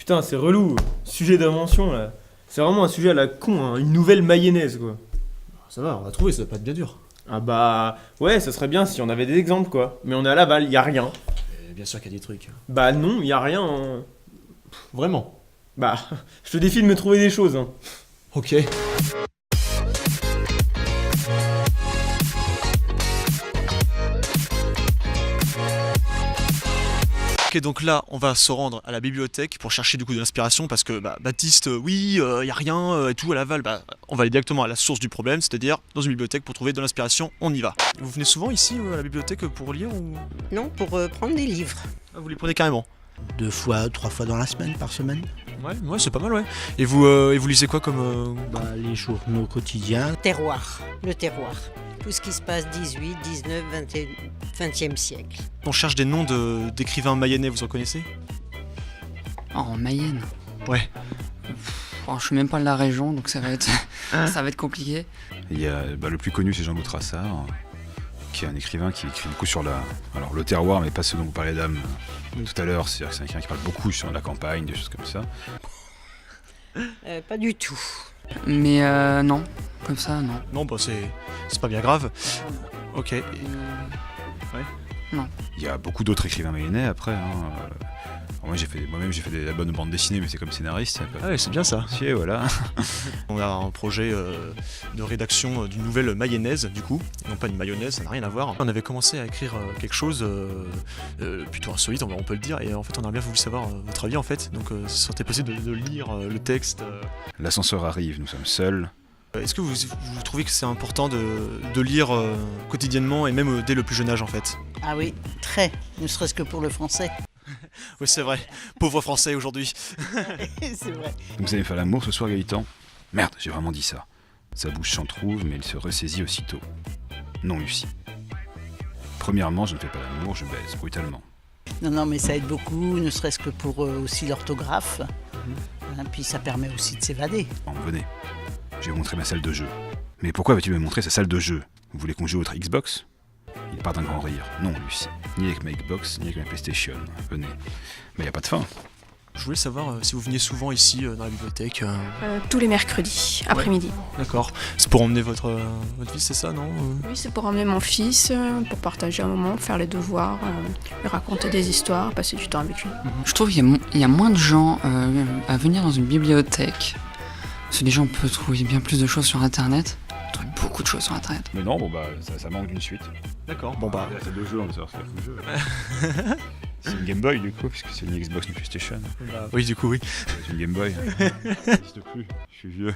Putain, c'est relou. Sujet d'invention, là. C'est vraiment un sujet à la con, hein. Une nouvelle mayonnaise, quoi. Ça va, on va trouver, ça va pas être bien dur. Ah bah... Ouais, ça serait bien si on avait des exemples, quoi. Mais on est à Laval, y a rien. Et bien sûr qu'il y a des trucs. Bah non, y a rien, hein. Vraiment. Bah, je te défie de me trouver des choses, hein. Ok. Ok, donc là, on va se rendre à la bibliothèque pour chercher du coup de l'inspiration parce que Baptiste, oui, y a rien et tout à Laval. On va aller directement à la source du problème, c'est-à-dire dans une bibliothèque pour trouver de l'inspiration. On y va. Vous venez souvent ici à la bibliothèque pour lire ou Non, pour prendre des livres. vous les prenez carrément? 2 fois, 3 fois dans la semaine, par semaine. Ouais, c'est pas mal, ouais. Et vous lisez quoi comme Les journaux quotidiens. Terroir, le terroir. Tout ce qui se passe 18, 19, 20e siècle. On cherche des noms d'écrivains mayennais, vous en connaissez? Oh, en Mayenne. Ouais. Oh, je suis même pas de la région, donc ça va être, ça va être compliqué. Il y a le plus connu, c'est Jean Boutrassard, qui est un écrivain qui écrit beaucoup sur le terroir, mais pas ce dont vous parlez d'âme tout à l'heure. C'est un écrivain qui parle beaucoup sur la campagne, des choses comme ça. Pas du tout. Mais non, comme ça, non. Non, c'est pas bien grave. Ok. Il y a beaucoup d'autres écrivains mayennais après. Moi-même j'ai fait la bonne bande dessinée, mais c'est comme scénariste. Ah ouais, c'est bien ça. Voilà. On a un projet de rédaction d'une nouvelle mayonnaise, du coup, et non pas une mayonnaise, ça n'a rien à voir. On avait commencé à écrire quelque chose plutôt insolite, on peut le dire, et en fait on aurait bien voulu savoir votre avis en fait, donc ça serait possible de lire le texte. L'ascenseur arrive, nous sommes seuls. Est-ce que vous trouvez que c'est important de lire quotidiennement et même dès le plus jeune âge en fait? Ah oui, très, ne serait-ce que pour le français. Oui, c'est vrai, pauvre français aujourd'hui. C'est vrai. Vous allez faire l'amour ce soir, Gaëtan? Merde, j'ai vraiment dit ça. Sa bouche s'entr'ouvre, mais il se ressaisit aussitôt. Non, Lucie. Premièrement, je ne fais pas l'amour, je baise brutalement. Non, mais ça aide beaucoup, ne serait-ce que pour aussi l'orthographe. Puis ça permet aussi de s'évader. Bon, venez. Je vais vous montrer ma salle de jeu. Mais pourquoi vas-tu me montrer sa salle de jeu? Vous voulez qu'on joue à votre Xbox? Il part d'un grand rire. Non, Lucie. Ni avec ma Xbox, ni avec ma PlayStation. Venez. Mais y a pas de fin. Je voulais savoir si vous veniez souvent ici dans la bibliothèque. Tous les mercredis, après-midi. D'accord. C'est pour emmener votre fils, c'est ça, non Oui, c'est pour emmener mon fils, pour partager un moment, faire les devoirs, lui raconter des histoires, passer du temps avec lui. Je trouve qu'il y a moins de gens à venir dans une bibliothèque. Parce que déjà, on peut trouver bien plus de choses sur Internet. On trouve beaucoup de choses sur Internet. Mais non, ça manque d'une suite. D'accord. La salle de jeu, on va savoir c'est le jeu. C'est une Game Boy du coup, parce que c'est une Xbox, une PlayStation. Oui, du coup, oui. C'est une Game Boy. Ça n'existe plus, je suis vieux.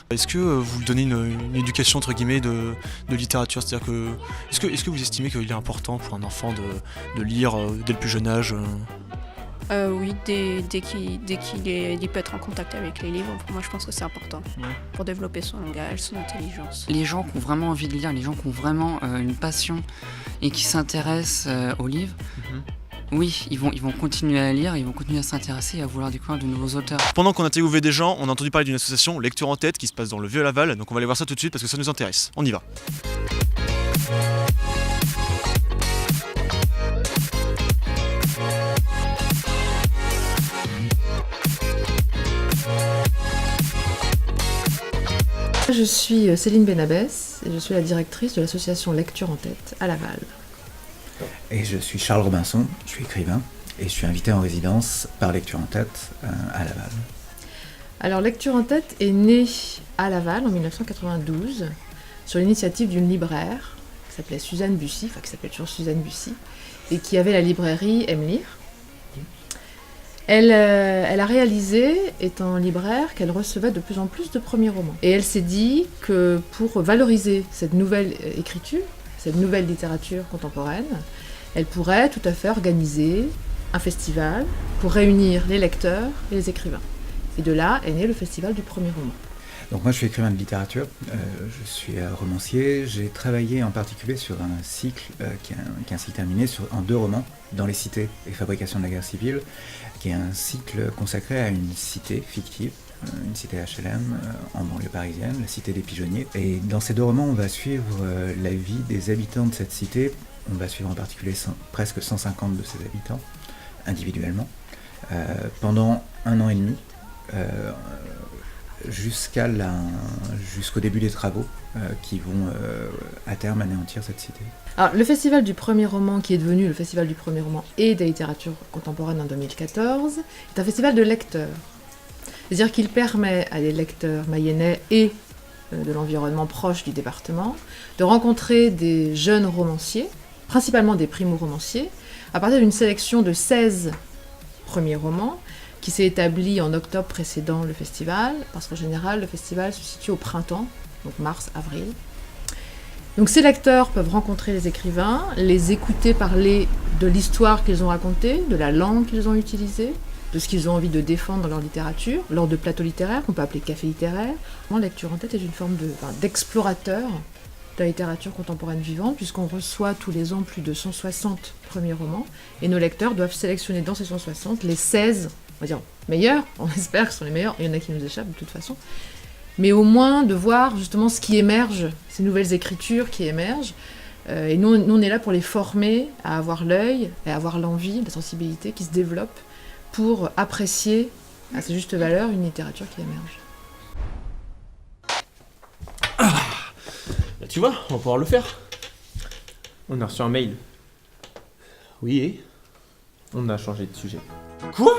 Est-ce que vous lui donnez une éducation entre guillemets de littérature? C'est-à-dire que est-ce que vous estimez qu'il est important pour un enfant de lire dès le plus jeune âge? Oui, dès qu'il peut être en contact avec les livres, pour moi je pense que c'est important pour développer son langage, son intelligence. Les gens qui ont vraiment envie de lire, les gens qui ont vraiment une passion et qui s'intéressent aux livres, oui, ils vont continuer à lire, ils vont continuer à s'intéresser et à vouloir découvrir de nouveaux auteurs. Pendant qu'on interviewait des gens, on a entendu parler d'une association Lecture en tête qui se passe dans le Vieux-Laval, donc on va aller voir ça tout de suite parce que ça nous intéresse. On y va. Je suis Céline Benabès et je suis la directrice de l'association Lecture en tête à Laval. Et je suis Charles Robinson, je suis écrivain et je suis invité en résidence par Lecture en tête à Laval. Alors Lecture en tête est née à Laval en 1992 sur l'initiative d'une libraire qui s'appelait Suzanne Bussy, qui s'appelle toujours Suzanne Bussy, et qui avait la librairie Aime lire. Elle a réalisé, étant libraire, qu'elle recevait de plus en plus de premiers romans. Et elle s'est dit que pour valoriser cette nouvelle écriture, cette nouvelle littérature contemporaine, elle pourrait tout à fait organiser un festival pour réunir les lecteurs et les écrivains. Et de là est né le festival du premier roman. Donc moi je suis écrivain de littérature, je suis romancier, j'ai travaillé en particulier sur un cycle qui est un cycle terminé en 2 romans, Dans les cités et Fabrication de la guerre civile, qui est un cycle consacré à une cité fictive, une cité HLM en banlieue parisienne, la cité des Pigeonniers. Et dans ces 2 romans, on va suivre la vie des habitants de cette cité. On va suivre en particulier presque 150 de ces habitants, individuellement, pendant 1 an et demi, jusqu'au début des travaux qui vont à terme anéantir cette cité. Alors, le festival du premier roman, qui est devenu le festival du premier roman et de la littérature contemporaine en 2014, est un festival de lecteurs. C'est-à-dire qu'il permet à des lecteurs mayennais et de l'environnement proche du département de rencontrer des jeunes romanciers, principalement des primo-romanciers, à partir d'une sélection de 16 premiers romans qui s'est établie en octobre précédant le festival, parce qu'en général, le festival se situe au printemps, donc mars, avril. Donc ces lecteurs peuvent rencontrer les écrivains, les écouter parler de l'histoire qu'ils ont racontée, de la langue qu'ils ont utilisée, de ce qu'ils ont envie de défendre dans leur littérature, lors de plateaux littéraires, qu'on peut appeler café littéraire. Lecture en tête est une forme d'explorateur de la littérature contemporaine vivante, puisqu'on reçoit tous les ans plus de 160 premiers romans, et nos lecteurs doivent sélectionner dans ces 160 les 16, on va dire, meilleurs, on espère que ce sont les meilleurs, il y en a qui nous échappent de toute façon, mais au moins de voir justement ce qui émerge, ces nouvelles écritures qui émergent, et nous on est là pour les former à avoir l'œil, et à avoir l'envie, la sensibilité qui se développe pour apprécier à sa juste valeur une littérature qui émerge. Bah, tu vois, on va pouvoir le faire. On a reçu un mail. Oui, et On a changé de sujet. quoi?